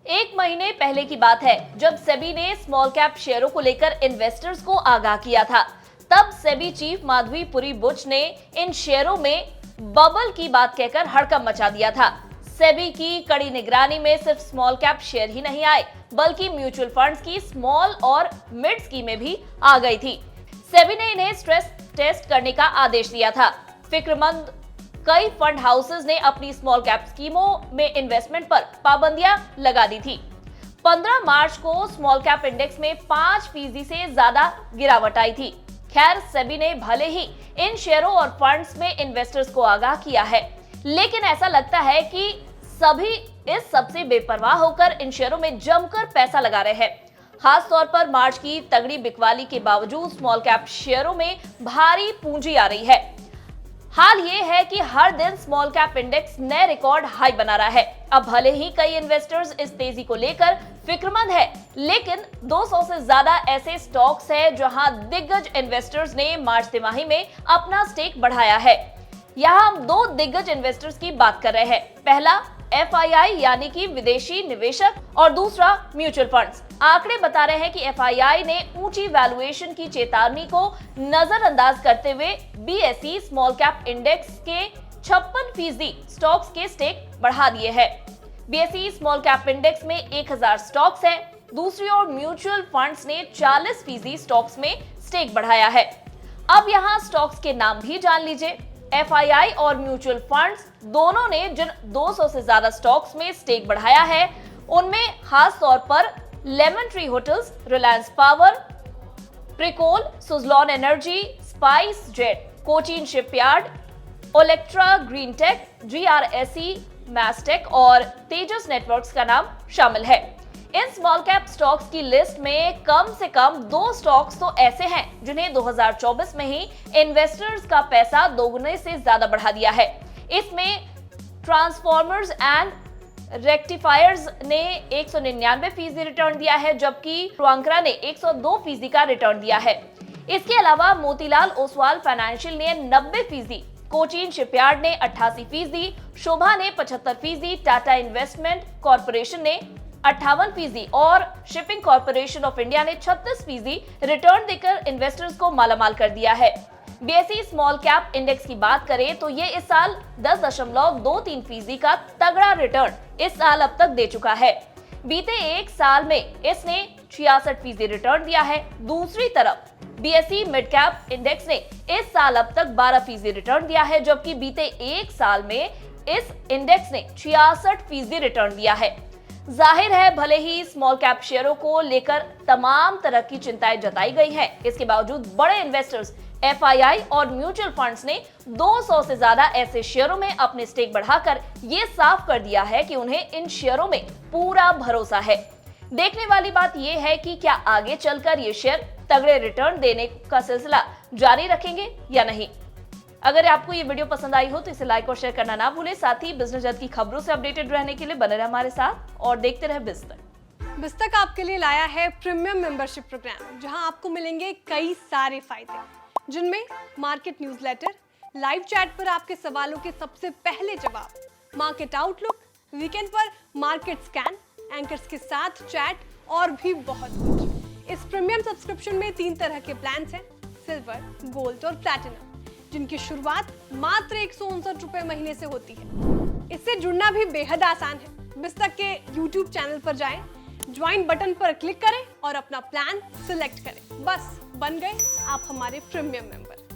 एक महीने पहले की बात है जब सेबी ने स्मॉल कैप शेयरों को लेकर इन्वेस्टर्स को आगाह किया था। तब सेबी चीफ माधवी पुरी बुच ने इन शेयरों में बबल की बात कहकर हड़कंप मचा दिया था। सेबी की कड़ी निगरानी में सिर्फ स्मॉल कैप शेयर ही नहीं आए, बल्कि म्यूचुअल फंड्स की स्मॉल और मिड स्कीमें भी आ गई थी। सेबी ने इन्हें स्ट्रेस टेस्ट करने का आदेश दिया था। फिक्रमंद कई फंड हाउसेस ने अपनी स्मॉल कैप स्कीमों में इन्वेस्टमेंट पर पाबंदियां लगा दी थी। 15 मार्च को स्मॉल कैप इंडेक्स में 5% से ज्यादा गिरावट आई थी। खैर, सेबी ने भले ही इन शेयरों और फंड्स में इन्वेस्टर्स को आगाह किया है, लेकिन ऐसा लगता है कि सभी इस सबसे बेपरवाह होकर इन शेयरों में जमकर पैसा लगा रहे हैं। खास तौर पर मार्च की तगड़ी बिकवाली के बावजूद स्मॉल कैप शेयरों में भारी पूंजी आ रही है। हाल ये है कि हर दिन स्मॉल कैप इंडेक्स नए रिकॉर्ड हाई बना रहा है। अब भले ही कई इन्वेस्टर्स इस तेजी को लेकर फिक्रमंद है, लेकिन 200 से ज्यादा ऐसे स्टॉक्स हैं जहां दिग्गज इन्वेस्टर्स ने मार्च तिमाही में अपना स्टेक बढ़ाया है। यहां हम दो दिग्गज इन्वेस्टर्स की बात कर रहे हैं। पहला FII यानी कि विदेशी निवेशक और दूसरा म्यूचुअल फंड्स। आंकड़े बता रहे हैं कि FII ने ऊंची वैल्यूएशन की चेतावनी को नजरअंदाज करते हुए BSE स्मॉल कैप इंडेक्स के 56% स्टॉक्स के स्टेक बढ़ा दिए हैं। BSE स्मॉल कैप इंडेक्स में 1000 स्टॉक्स हैं। दूसरी ओर म्यूचुअल फंड्स ने 40% स्टॉक्स में स्टेक बढ़ाया है। अब यहाँ स्टॉक्स के नाम भी जान लीजिए। FII और म्यूचुअल फंड्स दोनों ने जिन 200 से ज्यादा स्टॉक्स में स्टेक बढ़ाया है, उनमें खास तौर पर Lemon Tree Hotels, Reliance Power, Pricol, Suzlon Energy, SpiceJet, Cochin Shipyard, Olectra Greentech, GRSE, Mastek और तेजस नेटवर्क्स का नाम शामिल है। इन स्मॉल कैप स्टॉक्स की लिस्ट में कम से कम 2 स्टॉक्स तो ऐसे हैं जिन्हें 2024 में ही इन्वेस्टर्स का पैसा दोगुने से ज्यादा बढ़ा दिया है। इसमें ट्रांसफॉर्मर्स एंड रेक्टिफायर्स ने 199% रिटर्न दिया है, जबकि ट्वांकरा ने 102% का रिटर्न दिया है। इसके अलावा मोतीलाल ओसवाल फाइनेंशियल ने 90%, कोचिन शिपयार्ड ने 88%, शोभा ने 75%, टाटा इन्वेस्टमेंट कॉर्पोरेशन ने 58% और शिपिंग कॉर्पोरेशन ऑफ इंडिया ने 36% रिटर्न देकर इन्वेस्टर्स को मालामाल कर दिया है। BSE स्मॉल कैप इंडेक्स की बात करें तो ये इस साल 10.23% का तगड़ा रिटर्न इस साल अब तक दे चुका है। बीते एक साल में इसने 66% रिटर्न दिया है। दूसरी तरफ BSE मिड कैप इंडेक्स ने इस साल अब तक 12% रिटर्न दिया है, जबकि बीते एक साल में इस इंडेक्स ने 66% रिटर्न दिया है। जाहिर है, भले ही स्मॉल कैप शेयरों को लेकर तमाम तरह की चिंताएं जताई गई हैं, इसके बावजूद बड़े इन्वेस्टर्स FII और म्यूचुअल फंड्स ने 200 से ज्यादा ऐसे शेयरों में अपने स्टेक बढ़ाकर ये साफ कर दिया है कि उन्हें इन शेयरों में पूरा भरोसा है। देखने वाली बात यह है कि क्या आगे चलकर ये शेयर तगड़े रिटर्न देने का सिलसिला जारी रखेंगे या नहीं। अगर आपको ये वीडियो पसंद आई हो तो इसे लाइक और शेयर करना ना भूलें। साथ ही बिजनेस जगत की खबरों से अपडेटेड रहने के लिए बने रहे हमारे साथ और देखते रहे बिजतक। बिजतक आपके लिए लाया है प्रीमियम मेंबरशिप प्रोग्राम, जहां आपको मिलेंगे कई सारे फायदे, जिनमें मार्केट न्यूज़लेटर, लाइव चैट पर आपके सवालों के सबसे पहले जवाब, मार्केट आउटलुक, वीकेंड पर मार्केट स्कैन, एंकर्स के साथ चैट और भी बहुत कुछ। इस प्रीमियम सब्सक्रिप्शन में 3 तरह के प्लान्स हैं, सिल्वर, गोल्ड और प्लैटिनम, जिनकी शुरुआत मात्र 159 रुपए महीने से होती है। इससे जुड़ना भी बेहद आसान है। बिजतक के YouTube चैनल पर जाएं, ज्वाइन बटन पर क्लिक करें और अपना प्लान सिलेक्ट करें। बस बन गए आप हमारे प्रीमियम मेंबर।